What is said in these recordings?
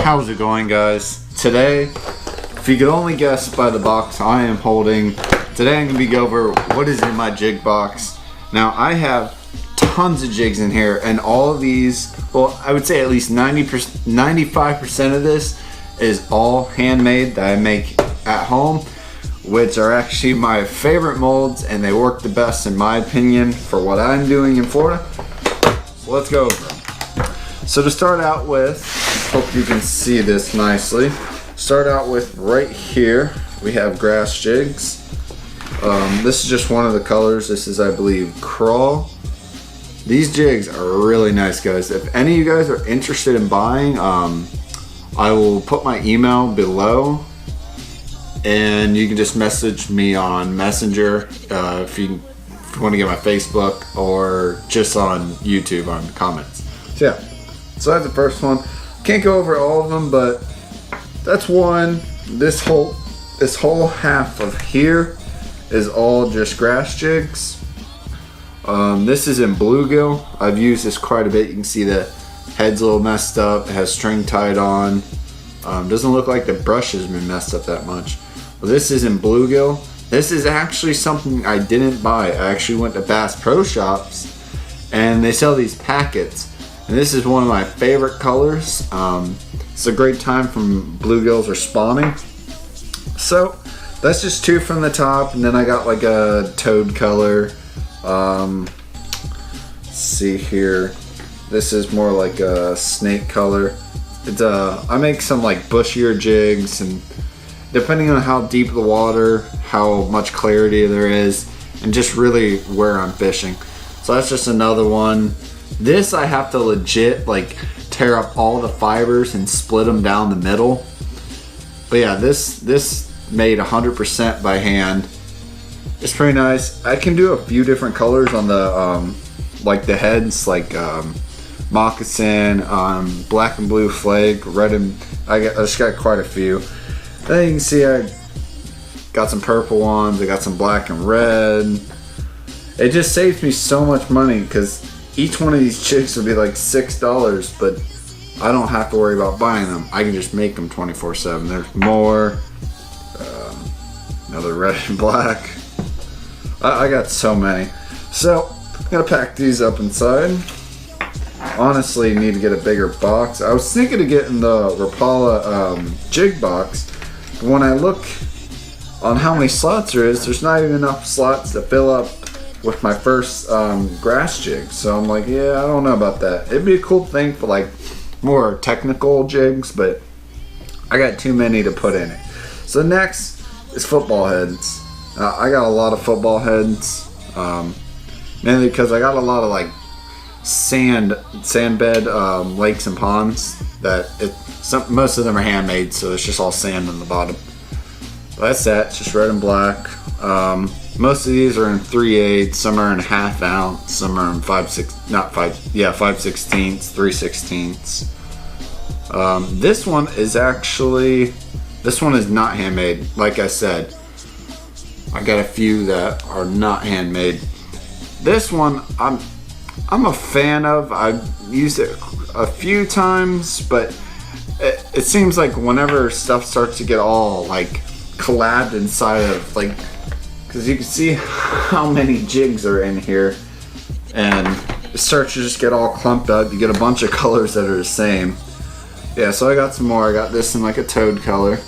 How's it going, guys? Today, if you could only guess by the box I am holding, today I'm going to be go over what is in my jig box. Now, I have tons of jigs in here, and all of these, well, I would say at least 95% of this is all handmade that I make at home, which are actually my favorite molds, and they work the best in my opinion for what I'm doing in Florida. So let's go over them. So to start out with, hope you can see this nicely. Start out with right here, we have grass jigs. This is just one of the colors. This is, I believe, Crawl. These jigs are really nice, guys. If any of you guys are interested in buying, I will put my email below, and you can just message me on Messenger if you want to get my Facebook, or just on YouTube on the comments. So yeah, so that's the first one. Can't go over all of them, but that's one. This whole half of here is all just grass jigs. This is in bluegill. I've used this quite a bit. You can see the head's a little messed up. It has string tied on. Doesn't look like the brush has been messed up that much. Well, this is in bluegill. This is actually something I didn't buy. I actually went to Bass Pro Shops, and they sell these packets. And this is one of my favorite colors. It's a great time from bluegills are spawning. So that's just two from the top, and then I got like a toad color. Let's see here. This is more like a snake color. It's I make some like bushier jigs, and depending on how deep the water, how much clarity there is, and just really where I'm fishing. So that's just another one. This I have to legit like tear up all the fibers and split them down the middle. But yeah, this made 100% by hand. It's pretty nice. I can do a few different colors on the like the heads, like moccasin, black and blue flake, red and I just got quite a few. Then you can see I got some purple ones. I got some black and red. It just saves me so much money because each one of these jigs would be like $6, but I don't have to worry about buying them. I can just make them 24/7. There's more. Another red and black. I got so many. So I'm gonna pack these up inside. Honestly, need to get a bigger box. I was thinking of getting the Rapala jig box, but when I look on how many slots there is, there's not even enough slots to fill up with my first grass jig. So I'm like, yeah, I don't know about that. It'd be a cool thing for like more technical jigs, but I got too many to put in it. So next is football heads. I got a lot of football heads, mainly because I got a lot of like sand bed lakes and ponds that most of them are handmade, so it's just all sand on the bottom. But that's that. It's just red and black. Most of these are in 3/8, some are in 1/2 ounce, some are in 5/16, 3/16. This one is not handmade. Like I said, I got a few that are not handmade. This one I'm a fan of. I've used it a few times, but it seems like whenever stuff starts to get all like collabed inside of like, because you can see how many jigs are in here, and it starts to just get all clumped up. You get a bunch of colors that are the same. Yeah, so I got some more. I got this in like a toad color.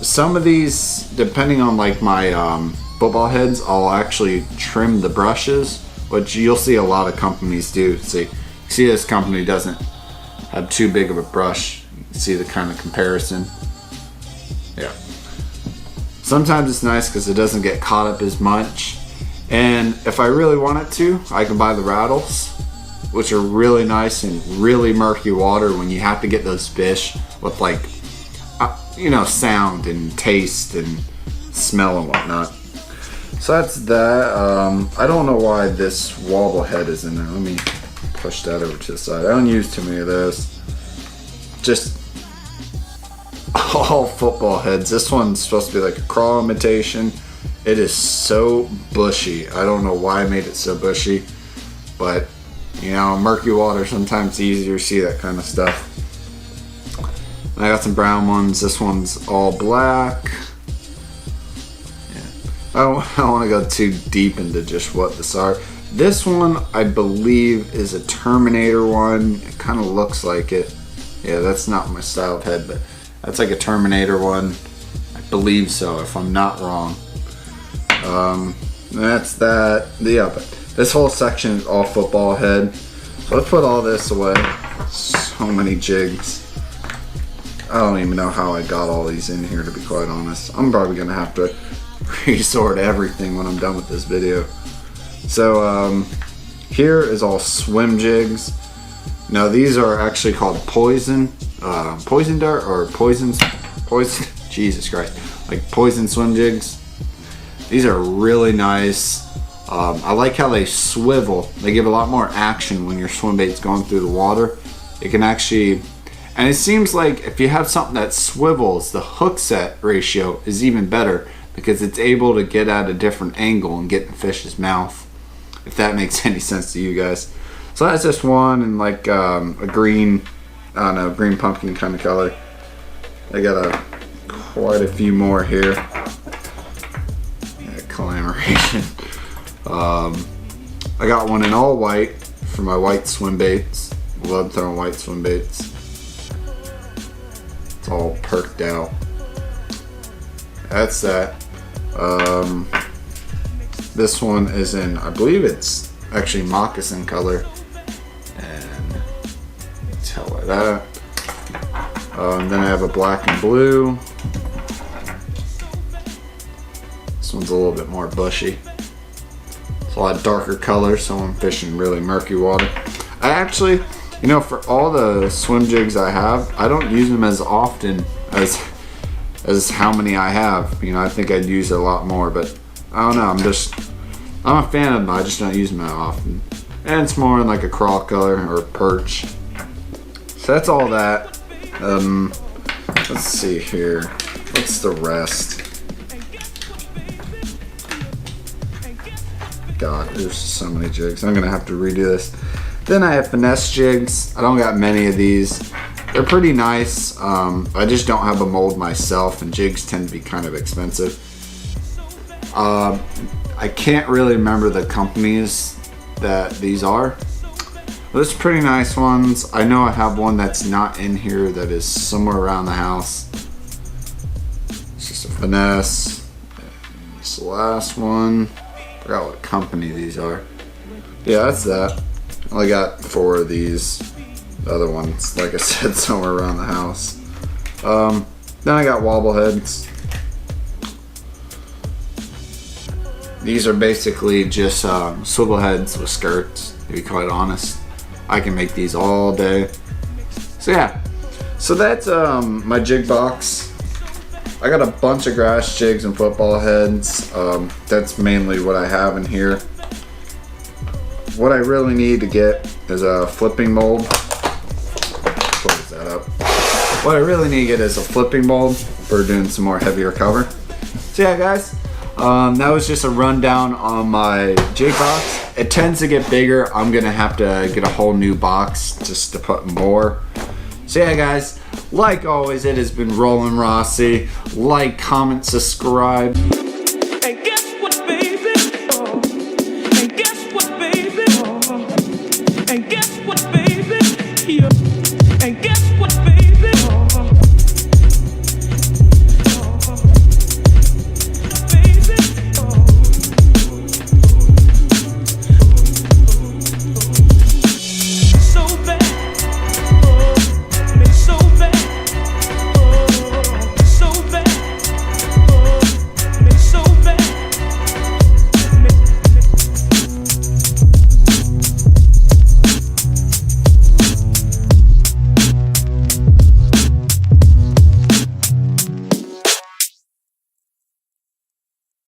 Some of these, depending on like my football heads, I'll actually trim the brushes, which you'll see a lot of companies do. See this company doesn't have too big of a brush. You can see the kind of comparison. Yeah. Sometimes it's nice because it doesn't get caught up as much. And if I really wanted to, I can buy the rattles, which are really nice in really murky water when you have to get those fish with like, sound and taste and smell and whatnot. So that's that. I don't know why this wobble head is in there. Let me push that over to the side. I don't use too many of those. Just all football heads. This one's supposed to be like a crawl imitation. It is so bushy. I don't know why I made it so bushy, but murky water, sometimes it's easier to see that kind of stuff. And I got some brown ones. This one's all black. Yeah. I don't want to go too deep into just what this are. This one, I believe, is a Terminator one. It kind of looks like it. Yeah, that's not my style of head, but that's like a Terminator one. I believe so, if I'm not wrong. That's that. Yeah, but this whole section is all football head. So let's put all this away. So many jigs. I don't even know how I got all these in here, to be quite honest. I'm probably gonna have to resort everything when I'm done with this video. So here is all swim jigs. Now these are actually called poison dart or poison, Jesus Christ, like poison swim jigs. These are really nice. I like how they swivel. They give a lot more action when your swim bait's going through the water. It can actually, and it seems like if you have something that swivels, the hook set ratio is even better because it's able to get at a different angle and get in the fish's mouth, if that makes any sense to you guys. So that's just one in like a green, I don't know, green pumpkin kind of color. I got quite a few more here. Yeah, collaboration. I got one in all white for my white swim baits. Love throwing white swim baits. It's all perked out. That's that. This one is in, I believe it's actually moccasin color. And tell her that. Then I have a black and blue. This one's a little bit more bushy. It's a lot darker color, so I'm fishing really murky water. I actually, you know, for all the swim jigs I have, I don't use them as often as how many I have. You know, I think I'd use it a lot more, but I don't know. I'm a fan of them. I just don't use them that often. And it's more in like a crawl color or perch. So that's all that. Let's see here. What's the rest? God, there's so many jigs. I'm gonna have to redo this. Then I have finesse jigs. I don't got many of these. They're pretty nice. I just don't have a mold myself, and jigs tend to be kind of expensive. I can't really remember the companies that these are. But it's pretty nice ones. I know I have one that's not in here that is somewhere around the house. It's just a finesse. This last one. Forgot what company these are. Yeah, that's that. I only got 4 of these. The other ones, like I said, somewhere around the house. Then I got wobble heads. These are basically just swivel heads with skirts, to be quite honest. I can make these all day. So yeah, so that's my jig box. I got a bunch of grass jigs and football heads. That's mainly what I have in here. What I really need to get is a flipping mold. Close that up. What I really need to get is a flipping mold for doing some more heavier cover. So yeah, guys, that was just a rundown on my jig box. It tends to get bigger. I'm gonna have to get a whole new box just to put more. So yeah, guys, like always, it has been Rollin' Rossi. Like, comment, subscribe. And guess what, baby? Oh. And guess what, baby? Oh. And guess what, baby? Yeah.